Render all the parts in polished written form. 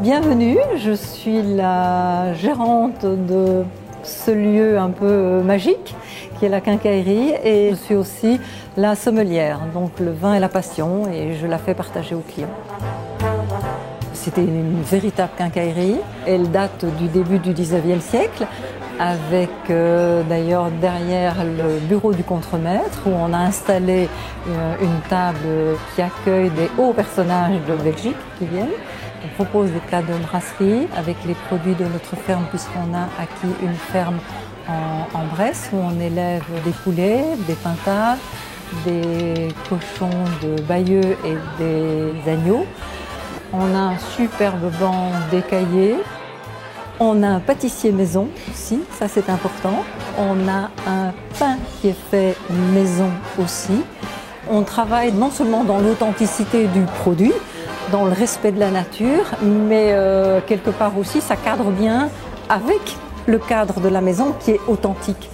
Bienvenue, je suis la gérante de ce lieu un peu magique qui est la quincaillerie et je suis aussi la sommelière, donc le vin est la passion et je la fais partager aux clients. C'était une véritable quincaillerie, elle date du début du 19e siècle avec d'ailleurs derrière le bureau du contremaître où on a installé une table qui accueille des hauts personnages de Belgique qui viennent. On propose des plats de brasserie avec les produits de notre ferme puisqu'on a acquis une ferme en Bresse où on élève des poulets, des pintades, des cochons de Bayeux et des agneaux. On a un superbe banc d'écaillés. On a un pâtissier maison aussi, ça c'est important. On a un pain qui est fait maison aussi. On travaille non seulement dans l'authenticité du produit, dans le respect de la nature, mais quelque part aussi ça cadre bien avec le cadre de la maison qui est authentique.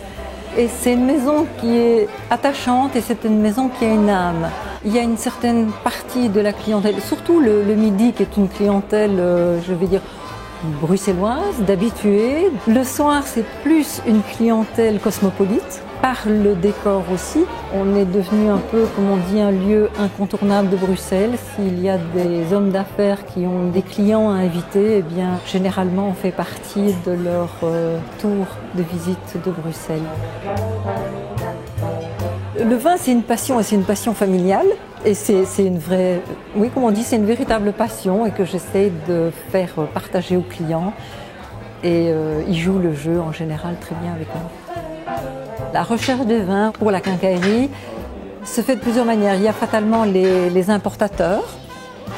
Et c'est une maison qui est attachante et c'est une maison qui a une âme. Il y a une certaine partie de la clientèle, surtout le midi qui est une clientèle, je vais dire, bruxelloise, d'habitués. Le soir, c'est plus une clientèle cosmopolite, par le décor aussi. On est devenu un peu, comme on dit, un lieu incontournable de Bruxelles. S'il y a des hommes d'affaires qui ont des clients à inviter, eh bien, généralement, on fait partie de leur tour de visite de Bruxelles. Le vin, c'est une passion et c'est une passion familiale. Et c'est une vraie, oui, comme on dit, c'est une véritable passion et que j'essaie de faire partager aux clients. Et ils jouent le jeu en général très bien avec moi. La recherche des vins pour la quincaillerie se fait de plusieurs manières. Il y a fatalement les importateurs,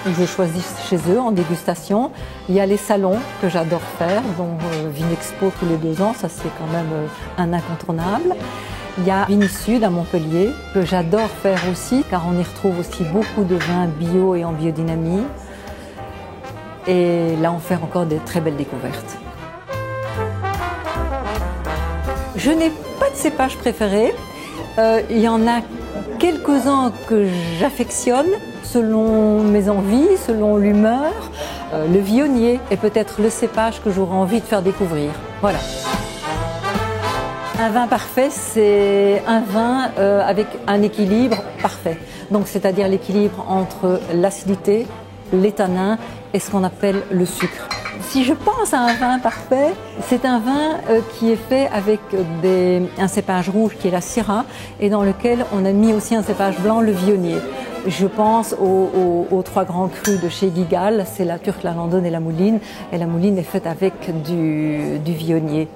je choisis chez eux en dégustation. Il y a les salons que j'adore faire, dont Vinexpo tous les 2 ans, ça c'est quand même un incontournable. Il y a Vinisud à Montpellier, que j'adore faire aussi, car on y retrouve aussi beaucoup de vins bio et en biodynamie. Et là, on fait encore des très belles découvertes. Je n'ai pas de cépage préféré. Il y en a quelques-uns que j'affectionne selon mes envies, selon l'humeur. Le viognier est peut-être le cépage que j'aurais envie de faire découvrir. Voilà. Un vin parfait, c'est un vin avec un équilibre parfait. Donc, c'est-à-dire l'équilibre entre l'acidité, les tanins et ce qu'on appelle le sucre. Si je pense à un vin parfait, c'est un vin qui est fait avec un cépage rouge qui est la Syrah et dans lequel on a mis aussi un cépage blanc, le Viognier. Je pense aux 3 grands crus de chez Guigal, c'est la Turque, la Landonne et la Mouline. Et la Mouline est faite avec du Viognier.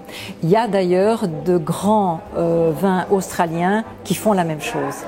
Il y a d'ailleurs de grands vins australiens qui font la même chose.